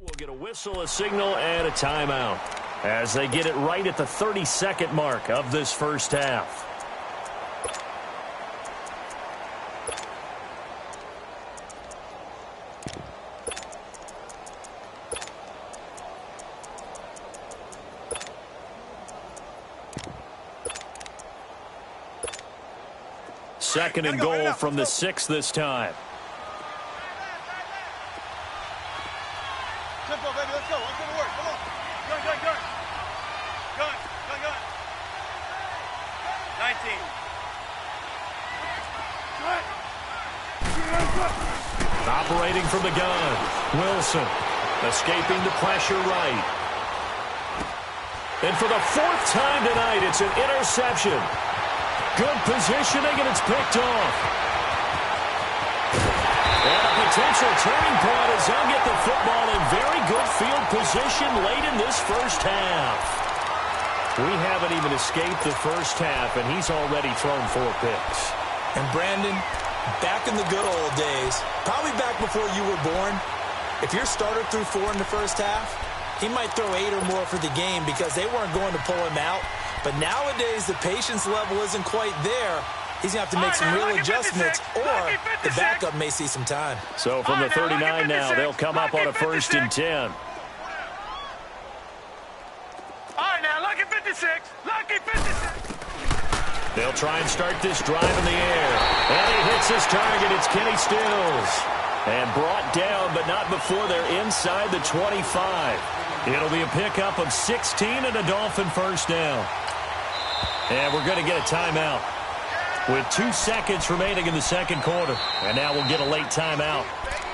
We'll get a whistle, a signal, and a timeout as they get it right at the 30-second mark of this first half. Second and goal from the 6 this time. Tempo, baby, let's go. Let's go to work. Come on. Gun. Gun. 19. Operating from the gun. Wilson escaping the pressure right. And for the 4th time tonight, it's an interception. Good positioning, and it's picked off. And a potential turning point as they'll get the football in very good field position late in this first half. We haven't even escaped the first half, and he's already thrown 4 picks. And Brandon, back in the good old days, probably back before you were born, if your starter threw 4 in the first half, he might throw 8 or more for the game because they weren't going to pull him out. But nowadays, the patience level isn't quite there. He's going to have to make some real adjustments, or the backup may see some time. So from the 39 now, they'll come up on a 1st and 10. All right, now, lucky 56. Lucky 56. They'll try and start this drive in the air. And he hits his target. It's Kenny Stills. And brought down, but not before they're inside the 25. It'll be a pickup of 16 and a Dolphin first down. And we're going to get a timeout with 2 seconds remaining in the second quarter. And now we'll get a late timeout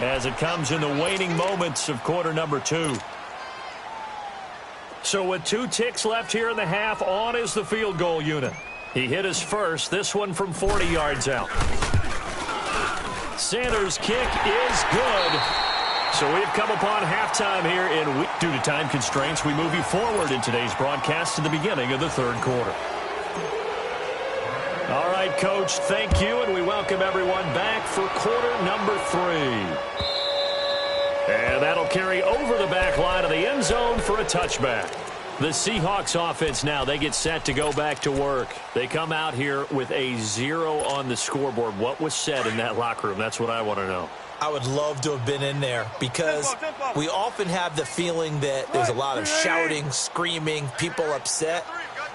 as it comes in the waning moments of quarter number 2. So with 2 ticks left here in the half, on is the field goal unit. He hit his first, this one from 40 yards out. Sanders' kick is good. So we've come upon halftime here in week. Due to time constraints, we move you forward in today's broadcast to the beginning of the third quarter. All right, Coach, thank you, and we welcome everyone back for quarter number 3. And that'll carry over the back line of the end zone for a touchback. The Seahawks offense now, they get set to go back to work. They come out here with a 0 on the scoreboard. What was said in that locker room? That's what I want to know. I would love to have been in there because we often have the feeling that there's a lot of shouting, screaming, people upset.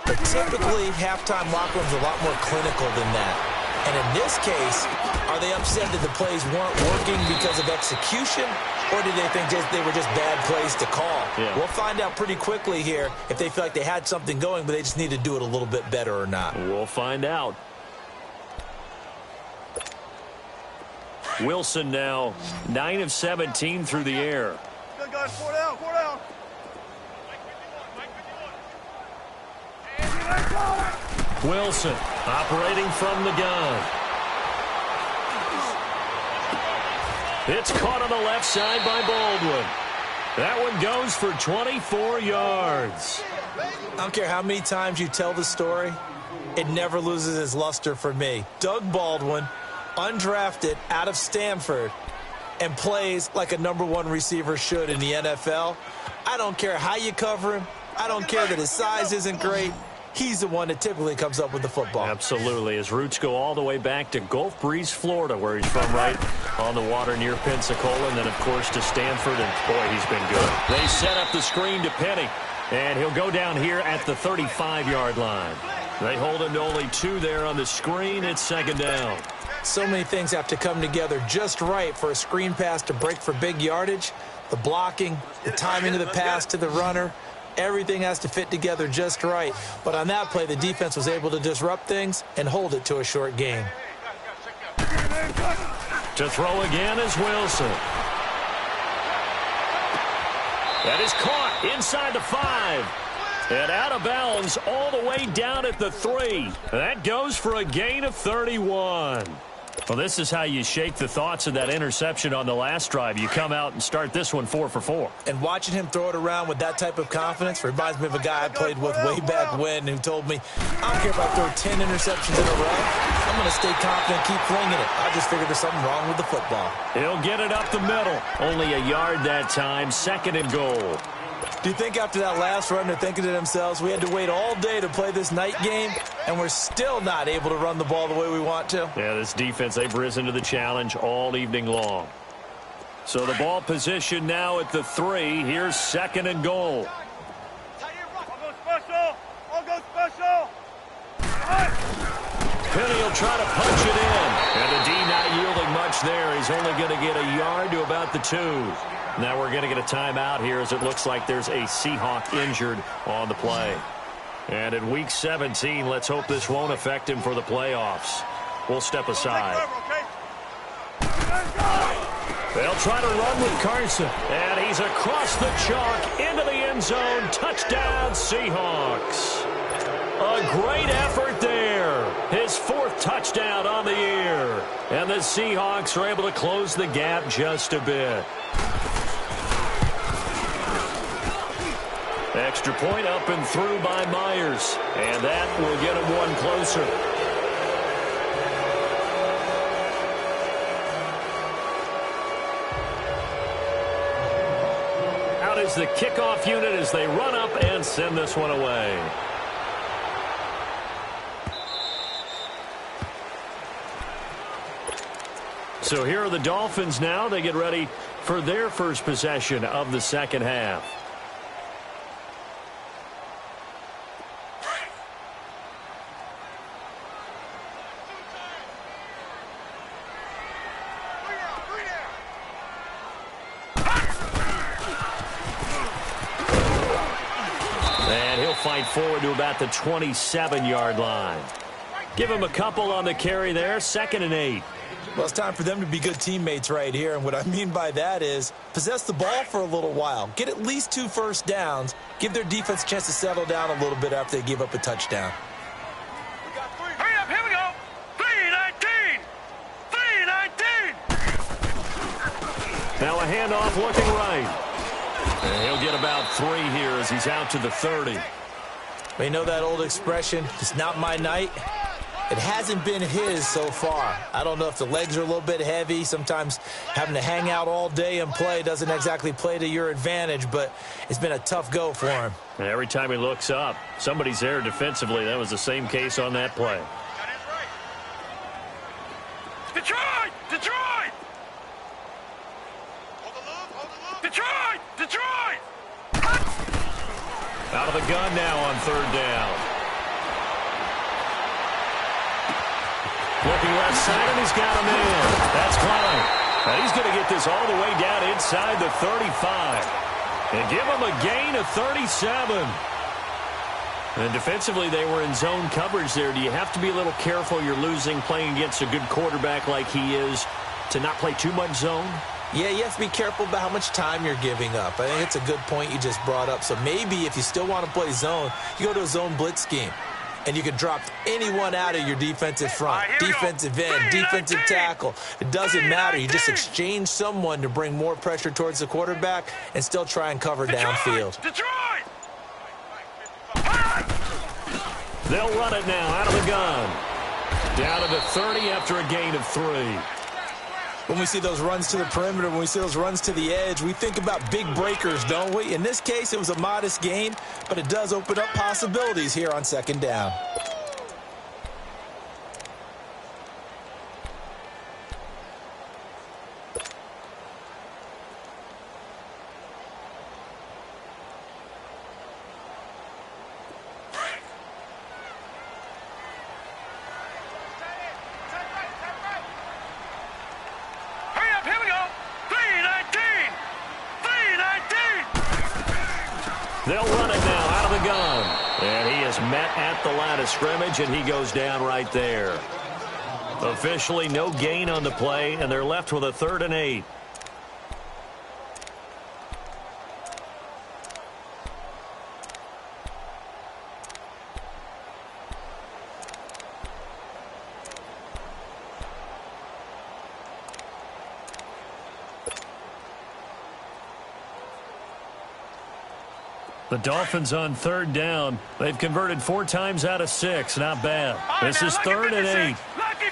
But typically, halftime locker rooms are a lot more clinical than that. And in this case, are they upset that the plays weren't working because of execution, or did they think they were just bad plays to call? Yeah. We'll find out pretty quickly here if they feel like they had something going, but they just need to do it a little bit better or not. We'll find out. Wilson now 9 of 17 through the air. Good, guys. 4 down. Wilson operating from the gun. It's caught on the left side by Baldwin. That one goes for 24 yards. I don't care how many times you tell the story, it never loses its luster for me. Doug Baldwin, undrafted out of Stanford, and plays like a #1 receiver should in the NFL. I don't care how you cover him. I don't care that his size isn't great. He's the one that typically comes up with the football. Absolutely. His roots go all the way back to Gulf Breeze, Florida, where he's from, right on the water near Pensacola, and then, of course, to Stanford, and, boy, he's been good. They set up the screen to Penny, and he'll go down here at the 35-yard line. They hold him to only 2 there on the screen. It's second down. So many things have to come together just right for a screen pass to break for big yardage. The blocking, the timing of the pass to the runner, everything has to fit together just right. But on that play, the defense was able to disrupt things and hold it to a short gain. To throw again is Wilson. That is caught inside the 5. And out of bounds all the way down at the 3. That goes for a gain of 31. Well, this is how you shake the thoughts of that interception on the last drive. You come out and start this one 4 for 4. And watching him throw it around with that type of confidence reminds me of a guy I played with way back when who told me, I don't care if I throw 10 interceptions in a row. I'm going to stay confident, keep flinging it. I just figured there's something wrong with the football. He'll get it up the middle. Only a yard that time, 2nd and goal. Do you think after that last run they're thinking to themselves, we had to wait all day to play this night game, and we're still not able to run the ball the way we want to? Yeah, this defense, they've risen to the challenge all evening long. So the ball position now at the 3. Here's 2nd and goal. I'll go special. Penny will try to punch it in. And the D not yielding much there. He's only going to get a yard to about the 2. Now we're going to get a timeout here as it looks like there's a Seahawk injured on the play. And in Week 17, let's hope this won't affect him for the playoffs. We'll step aside. They'll try to run with Carson. And he's across the chalk into the end zone. Touchdown, Seahawks. A great effort there. His 4th touchdown on the year. And the Seahawks are able to close the gap just a bit. Extra point up and through by Myers. And that will get him one closer. Out is the kickoff unit as they run up and send this one away. So here are the Dolphins now. They get ready for their first possession of the second half. And he'll fight forward to about the 27-yard line. Give him a couple on the carry there. 2nd and 8. Well, it's time for them to be good teammates right here, and what I mean by that is possess the ball for a little while, get at least 2 first downs, give their defense a chance to settle down a little bit after they give up a touchdown. Hurry up, here we go. 3-19. 3-19. Now a handoff looking right. And he'll get about 3 here as he's out to the 30. Well, you know that old expression, it's not my night? It hasn't been his so far. I don't know if the legs are a little bit heavy. Sometimes having to hang out all day and play doesn't exactly play to your advantage, but it's been a tough go for him. And every time he looks up, somebody's there defensively. That was the same case on that play. Detroit! Detroit! Detroit! Detroit! Out of the gun now on 3rd down. Looking left side, and he's got him in. That's Klein. And he's going to get this all the way down inside the 35. And give him a gain of 37. And defensively, they were in zone coverage there. Do you have to be a little careful? You're losing playing against a good quarterback like he is to not play too much zone? Yeah, you have to be careful about how much time you're giving up. I think it's a good point you just brought up. So maybe if you still want to play zone, you go to a zone blitz scheme. And you can drop anyone out of your defensive front, defensive end, defensive tackle. It doesn't matter. You just exchange someone to bring more pressure towards the quarterback and still try and cover downfield. Detroit! They'll run it now out of the gun. Down to the 30 after a gain of 3. When we see those runs to the perimeter, when we see those runs to the edge, we think about big breakers, don't we? In this case, it was a modest gain, but it does open up possibilities here on 2nd down. They'll run it now out of the gun. And he is met at the line of scrimmage, and he goes down right there. Officially no gain on the play, and they're left with a 3rd and 8. The Dolphins on 3rd down. They've converted 4 times out of 6. Not bad. This is 3rd and 8. Lucky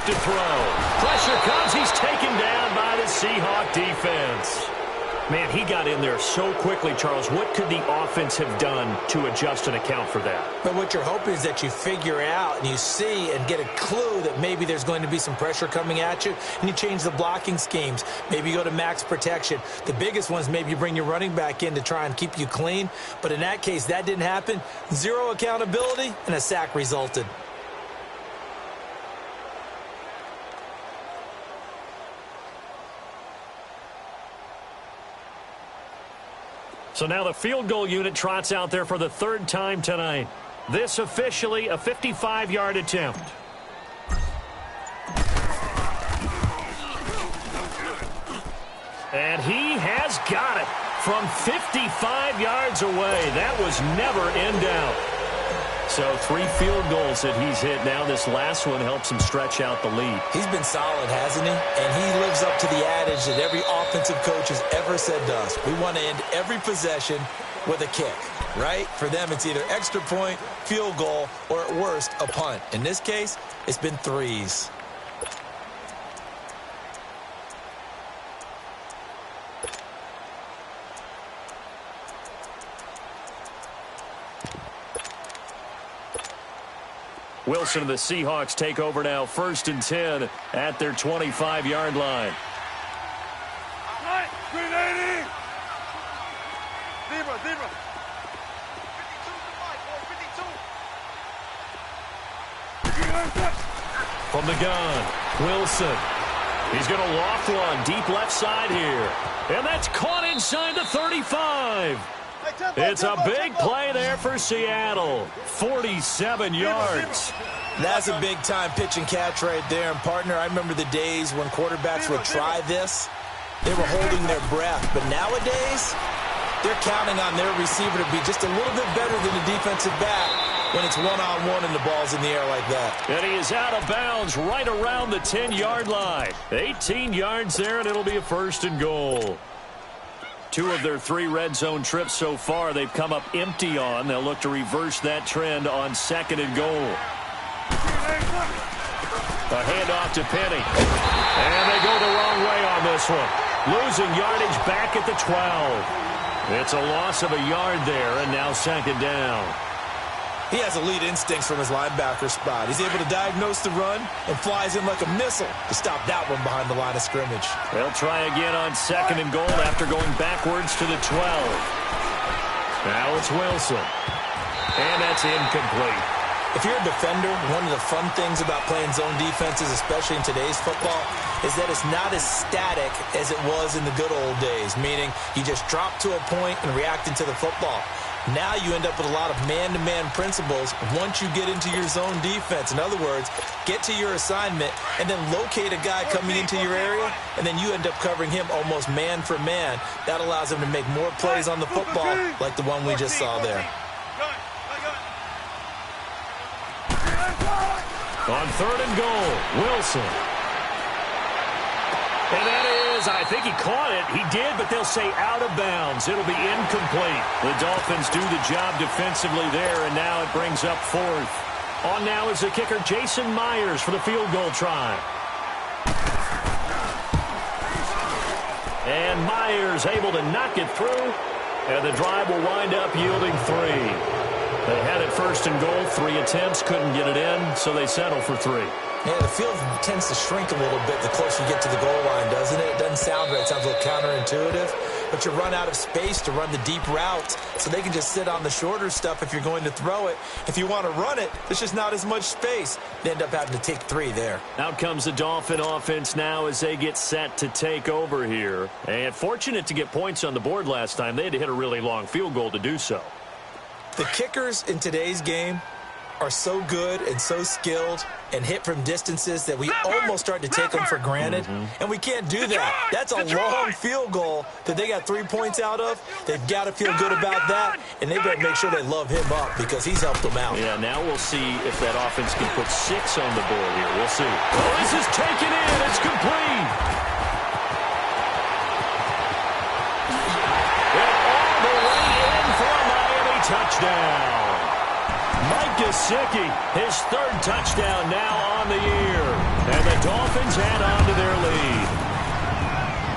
back to throw. Pressure comes. He's taken down by the Seahawk defense. Man, he got in there so quickly, Charles. What could the offense have done to adjust and account for that? But what you're hoping is that you figure out and you see and get a clue that maybe there's going to be some pressure coming at you, and you change the blocking schemes. Maybe you go to max protection. The biggest ones, maybe you bring your running back in to try and keep you clean. But in that case, that didn't happen. Zero accountability, and a sack resulted. So now the field goal unit trots out there for the third time tonight. This officially a 55-yard attempt. And he has got it from 55 yards away. That was never in doubt. So 3 field goals that he's hit now. This last one helps him stretch out the lead. He's been solid, hasn't he? And he lives up to the adage that every offensive coach has ever said to us. We want to end every possession with a kick, right? For them, it's either extra point, field goal, or at worst, a punt. In this case, it's been 3s. Wilson and the Seahawks take over now, 1st and 10 at their 25-yard line. Green 80. Zebra. 52 to 52. From the gun, Wilson. He's going to loft one deep left side here. And that's caught inside the 35. It's a big play there for Seattle. 47 yards. That's a big-time pitch and catch right there. And, partner, I remember the days when quarterbacks would try this. They were holding their breath. But nowadays, they're counting on their receiver to be just a little bit better than the defensive back when it's one-on-one and the ball's in the air like that. And he is out of bounds right around the 10-yard line. 18 yards there, and it'll be a 1st and goal. 2 of their 3 red zone trips so far they've come up empty on. They'll look to reverse that trend on 2nd and goal. A handoff to Penny. And they go the wrong way on this one. Losing yardage back at the 12. It's a loss of a yard there, and now 2nd down. He has elite instincts from his linebacker spot. He's able to diagnose the run and flies in like a missile to stop that one behind the line of scrimmage. They'll try again on 2nd and goal after going backwards to the 12. Now it's Wilson. And that's incomplete. If you're a defender, one of the fun things about playing zone defenses, especially in today's football, is that it's not as static as it was in the good old days, meaning you just drop to a point and react into the football. Now you end up with a lot of man-to-man principles once you get into your zone defense. In other words, get to your assignment and then locate a guy coming into your area, and then you end up covering him almost man for man. That allows him to make more plays on the football like the one we just saw there. On 3rd and goal, Wilson. And that is, I think he caught it. He did, but they'll say out of bounds. It'll be incomplete. The Dolphins do the job defensively there, and now it brings up 4th. On now is the kicker, Jason Myers, for the field goal try. And Myers able to knock it through, and the drive will wind up yielding 3. They had it 1st and goal, 3 attempts, couldn't get it in, so they settle for 3. Yeah, the field tends to shrink a little bit the closer you get to the goal line, doesn't it? It doesn't sound right. It sounds a little counterintuitive. But you run out of space to run the deep routes, so they can just sit on the shorter stuff if you're going to throw it. If you want to run it, there's just not as much space. They end up having to take 3 there. Out comes the Dolphin offense now as they get set to take over here. And fortunate to get points on the board last time. They had to hit a really long field goal to do so. The kickers in today's game are so good and so skilled and hit from distances that we almost start to take them for granted. And we can't do that. That's a long field goal that they got 3 points out of. They've got to feel good about that, and they better make sure they love him up because he's helped them out. Yeah, now we'll see if that offense can put 6 on the board here. We'll see. Oh, this is taken in. It's complete. And all the way in for a Miami touchdown. Mike Gesicki, his third touchdown now on the year. And the Dolphins add on to their lead.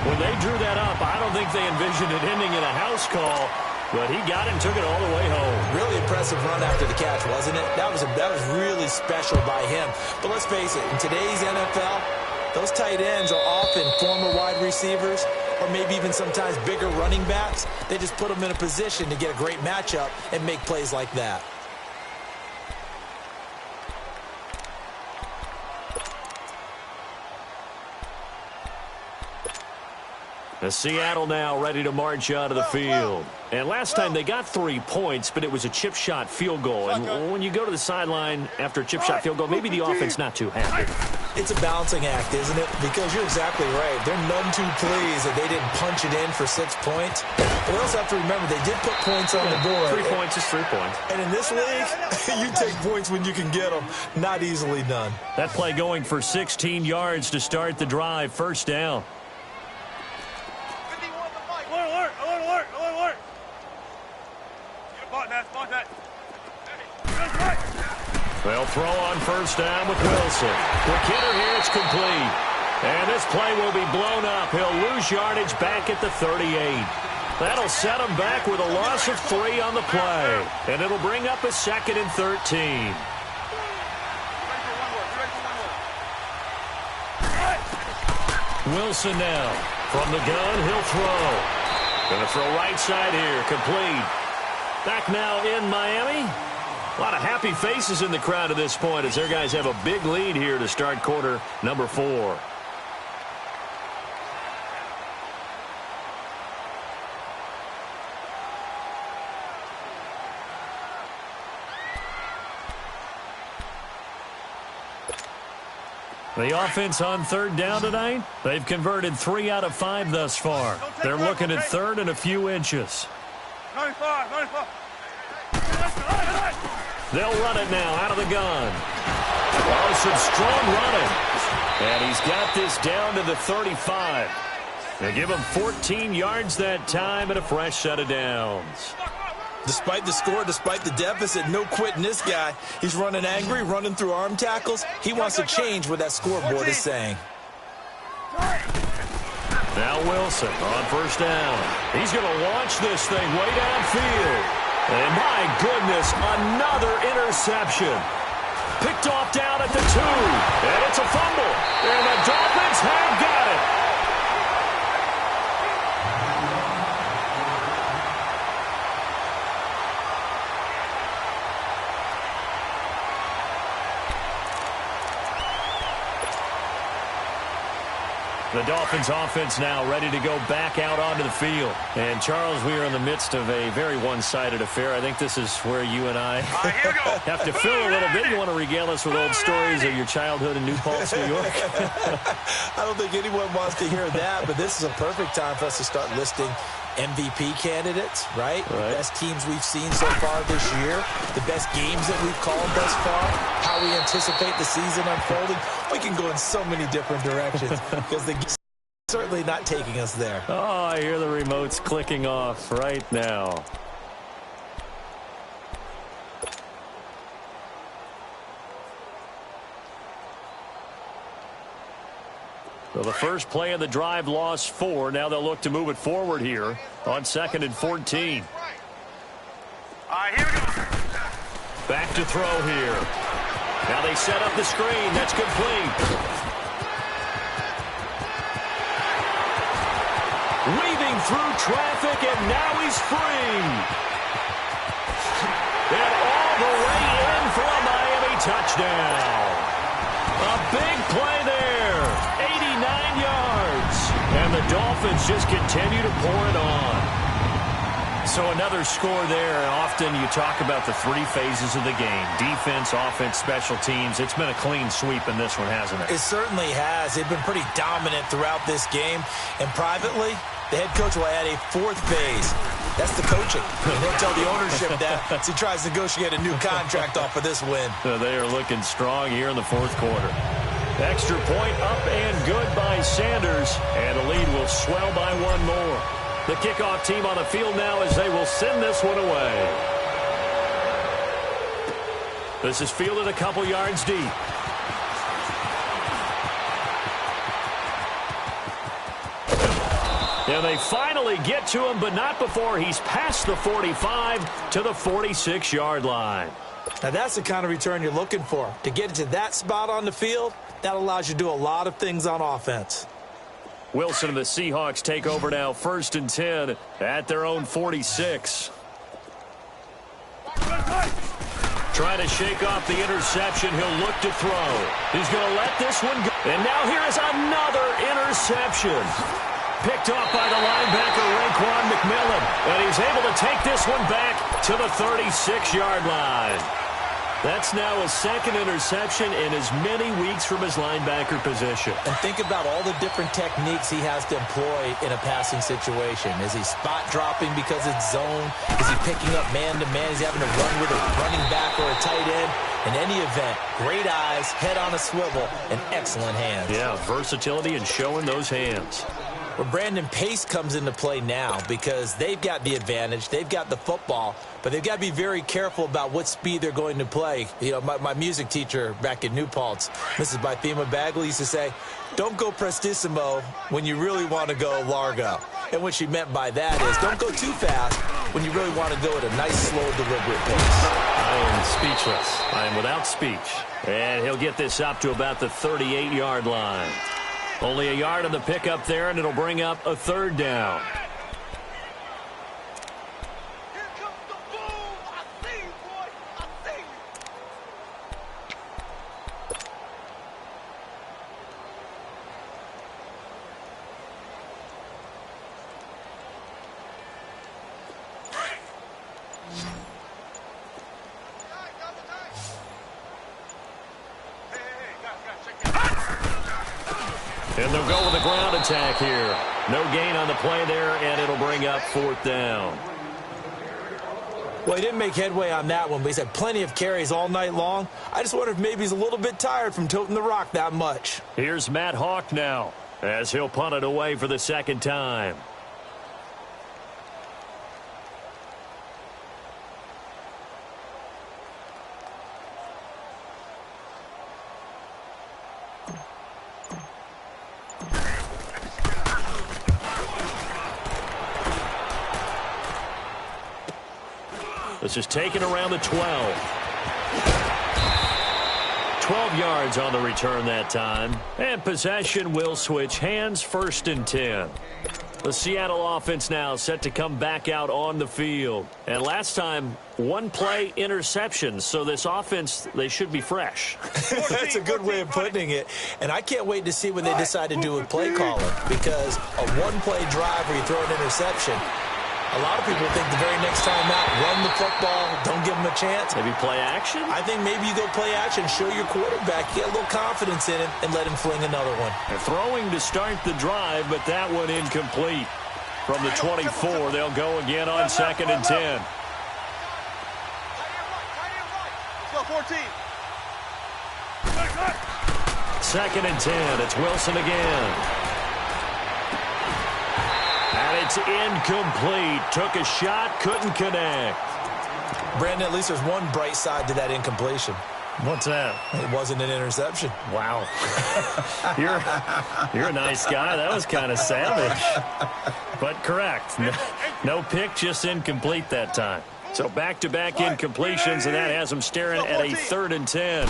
When they drew that up, I don't think they envisioned it ending in a house call, but he got it and took it all the way home. Really impressive run after the catch, wasn't it? That was really special by him. But let's face it, in today's NFL, those tight ends are often former wide receivers or maybe even sometimes bigger running backs. They just put them in a position to get a great matchup and make plays like that. Seattle now ready to march out of the field. And last time they got 3 points, but it was a chip shot field goal. And when you go to the sideline after a chip shot field goal, maybe the offense not too happy. It's a balancing act, isn't it? Because you're exactly right. They're none too pleased that they didn't punch it in for 6 points. But we also have to remember they did put points on the board. 3 points is 3 points. And in this league, you take points when you can get them. Not easily done. That play going for 16 yards to start the drive. First down. They'll throw on first down with Wilson. The kidder here, it's complete. And this play will be blown up. He'll lose yardage back at the 38. That'll set him back with a loss of 3 on the play. And it'll bring up a 2nd and 13. Wilson now. From the gun, he'll throw. Gonna throw right side here. Complete. Back now in Miami. A lot of happy faces in the crowd at this point as their guys have a big lead here to start quarter number 4. The offense on third down tonight, they've converted 3 out of 5 thus far. They're looking at third and a few inches. 95. They'll run it now out of the gun. Oh, some strong running. And he's got this down to the 35. They give him 14 yards that time and a fresh set of downs. Despite the score, despite the deficit, no quitting this guy. He's running angry, running through arm tackles. He wants to change what that scoreboard is saying. Now Wilson on first down. He's going to launch this thing way downfield. And my goodness, another interception. Picked off down at the 2. And it's a fumble. And the Dolphins have got it. The Dolphins offense now ready to go back out onto the field. And, Charles, we are in the midst of a very one-sided affair. I think this is where you and I have to fill a little bit. You want to regale us with old stories of your childhood in New Paltz, New York? I don't think anyone wants to hear that, but this is a perfect time for us to start listing MVP candidates, right? The best teams we've seen so far this year, the best games that we've called thus far, how we anticipate the season unfolding. We can go in so many different directions because the game's certainly not taking us there. Oh, I hear the remotes clicking off right now. So the first play of the drive lost 4. Now they'll look to move it forward here on 2nd and 14. All right, here we go. Back to throw here. Now they set up the screen. That's complete. Weaving through traffic, and now he's free. And all the way in for a Miami touchdown. A big play there. 89 yards. And the Dolphins just continue to pour it on. So another score there. Often you talk about the 3 phases of the game. Defense, offense, special teams. It's been a clean sweep in this one, hasn't it? It certainly has. They've been pretty dominant throughout this game. And privately, the head coach will add a 4th phase. That's the coaching. And he'll tell the ownership that as he tries to negotiate a new contract off of this win. So they are looking strong here in the 4th quarter. Extra point up and good by Sanders. And the lead will swell by 1 more. The kickoff team on the field now as they will send this one away. This is fielded a couple yards deep. And they finally get to him, but not before he's past the 45 to the 46-yard line. Now, that's the kind of return you're looking for. To get it to that spot on the field, that allows you to do a lot of things on offense. Wilson and the Seahawks take over now, 1st and 10 at their own 46. Trying to shake off the interception. He'll look to throw. He's going to let this one go. And now here is another interception. Picked off by the linebacker, Raekwon McMillan. And he's able to take this one back to the 36-yard line. That's now his 2nd interception in as many weeks from his linebacker position. And think about all the different techniques he has to employ in a passing situation. Is he spot dropping because it's zone? Is he picking up man-to-man? Is he having to run with a running back or a tight end? In any event, great eyes, head on a swivel, and excellent hands. Yeah, versatility and showing those hands. Well, Brandon, pace comes into play now because they've got the advantage. They've got the football, but they've got to be very careful about what speed they're going to play. You know, my music teacher back in New Paltz, Mrs. Bythema Bagley, used to say, don't go prestissimo when you really want to go largo. And what she meant by that is don't go too fast when you really want to go at a nice, slow, deliberate pace. I am speechless. I am without speech. And he'll get this up to about the 38-yard line. Only a yard on the pickup there, and it'll bring up a 3rd down. Here comes the boom. I see you, boy. I see you. And they'll go with a ground attack here. No gain on the play there, and it'll bring up 4th down. Well, he didn't make headway on that one, but he's had plenty of carries all night long. I just wonder if maybe he's a little bit tired from toting the rock that much. Here's Matt Hawk now, as he'll punt it away for the 2nd time. This is taken around the 12. 12 yards on the return that time. And possession will switch hands, 1st and 10. The Seattle offense now set to come back out on the field. And last time, 1-play interception. So this offense, they should be fresh. That's a good way of putting it. And I can't wait to see when they decide to do a play calling. Because a 1-play drive where you throw an interception, a lot of people think the very next time out, run the football, don't give them a chance. Maybe play action? I think maybe you go play action, show your quarterback, get a little confidence in him, and let him fling another one. They're throwing to start the drive, but that one incomplete. From the 24, they'll go again on 2nd and 10. Let's go 14. 2nd and 10. It's Wilson again. And it's incomplete. Took a shot, couldn't connect. Brandon, at least there's one bright side to that incompletion. What's that? It wasn't an interception. Wow. You're a nice guy. That was kind of savage. But correct. No pick, just incomplete that time. So back-to-back incompletions, and that has him staring at a 3rd and 10.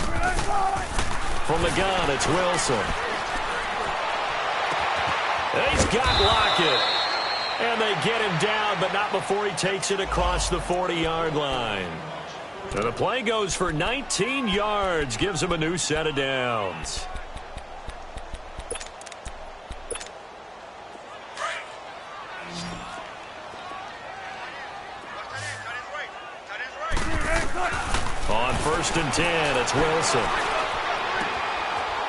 From the gun, it's Wilson. And he's got Lockett. And they get him down, but not before he takes it across the 40-yard line. So the play goes for 19 yards, gives him a new set of downs. On 1st and 10, it's Wilson.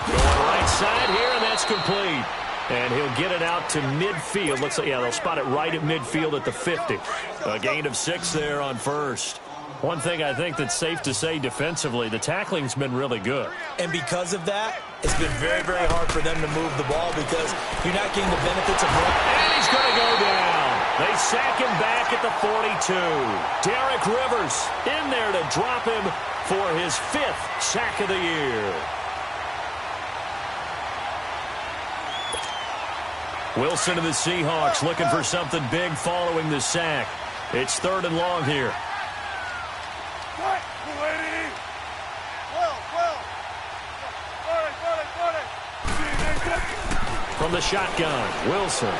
Going right side here, and that's complete. And he'll get it out to midfield. Looks like, yeah, they'll spot it right at midfield at the 50. A gain of 6 there on 1st. One thing I think that's safe to say defensively, the tackling's been really good. And because of that, it's been very, very hard for them to move the ball because you're not getting the benefits of run. And he's going to go down. They sack him back at the 42. Derek Rivers in there to drop him for his 5th sack of the year. Wilson and the Seahawks looking for something big following the sack. It's 3rd and long here. From the shotgun, Wilson.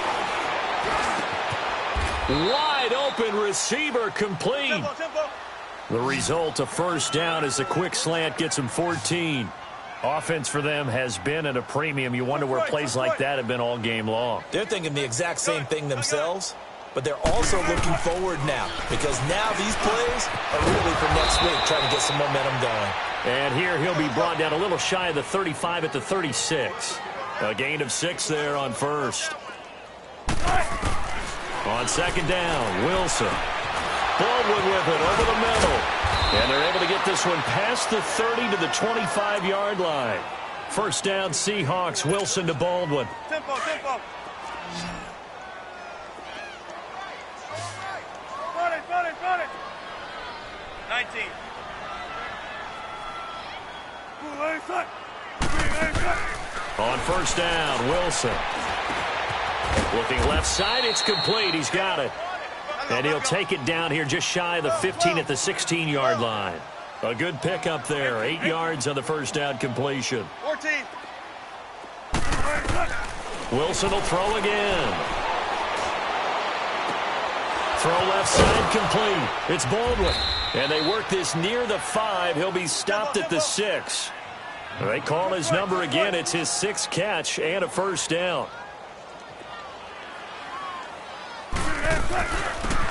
Wide open receiver complete. The result, a first down as a quick slant gets him 14. Offense for them has been at a premium. You wonder where plays like that have been all game long. They're thinking the exact same thing themselves, but they're also looking forward now because now these plays are really for next week, trying to get some momentum going. And here he'll be brought down a little shy of the 35 at the 36. A gain of 6 there on first. On second down, Wilson. Baldwin with it over the middle. And they're able to get this one past the 30 to the 25-yard line. First down, Seahawks. Wilson to Baldwin. Tempo. Run it. 19. On first down, Wilson. Looking left side, it's complete. He's got it. And he'll take it down here just shy of the 15 at the 16-yard line. A good pickup there. 8 yards on the first down completion. 14. Wilson will throw again. Throw left side complete. It's Baldwin. And they work this near the 5. He'll be stopped at the 6. They call his number again. It's his 6th catch and a first down.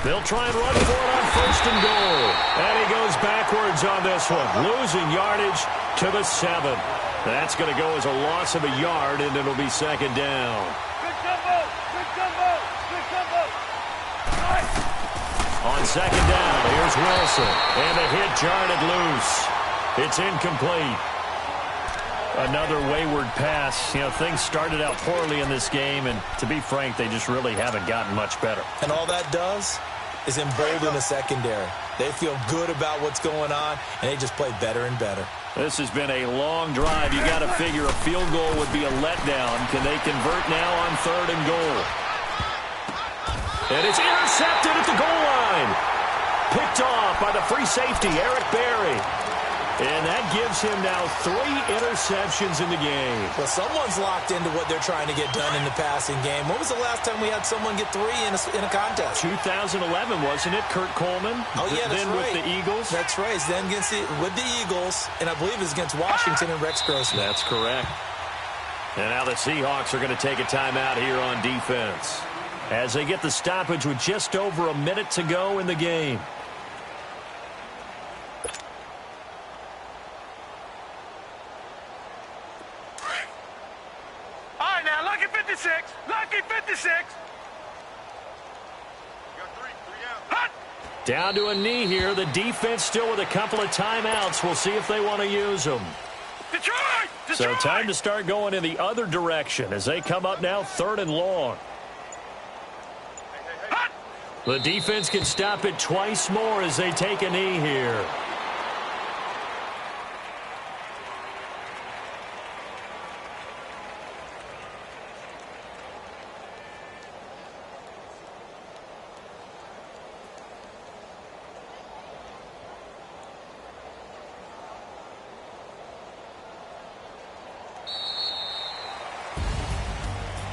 They'll try and run for it on first and goal. And he goes backwards on this one, losing yardage to the 7. That's going to go as a loss of a yard, and it'll be second down. Big jumbo. On second down, here's Wilson. And the hit jarred loose. It's incomplete. Another wayward pass. You know, things started out poorly in this game, and to be frank, they just really haven't gotten much better. And all that does is embolden the secondary. They feel good about what's going on, and they just play better and better. This has been a long drive. You got to figure a field goal would be a letdown. Can they convert now on 3rd and goal? And it's intercepted at the goal line. Picked off by the free safety, Eric Berry. And that gives him now 3 interceptions in the game. Well, someone's locked into what they're trying to get done in the passing game. When was the last time we had someone get 3 in a contest? 2011, wasn't it? Kurt Coleman. Oh, yeah, that's then right. With the Eagles. That's right. Then with the Eagles, and I believe it's against Washington and Rex Grossman. That's correct. And now the Seahawks are going to take a timeout here on defense as they get the stoppage with just over a minute to go in the game. Lucky 56. Hot. Down to a knee here. The defense still with a couple of timeouts. We'll see if they want to use them. Detroit! So time to start going in the other direction as they come up now 3rd and long. Hot. The defense can stop it twice more as they take a knee here.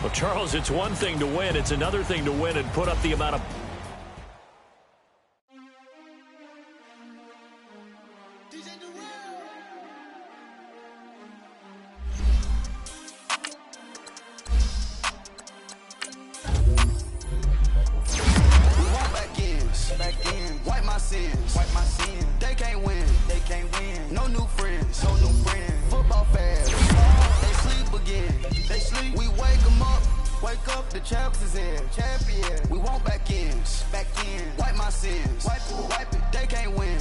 Well, Charles, it's one thing to win. It's another thing to win and put up the amount of... Wipe my sins. They can't win. No new friends. Football fans. They sleep again. We wake them up. Wake up, the champs is in. Champion. We want back ends. Wipe my sins. Wipe it. They can't win.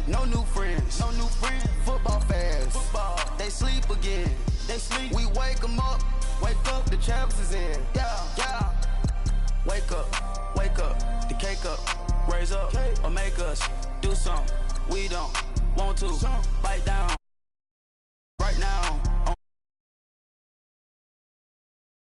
No new friends. Football fans. They sleep again. We wake them up. Wake up, the champs is in. Yeah. Wake up. The cake up, raise up, or make us do something we don't want to. Bite down,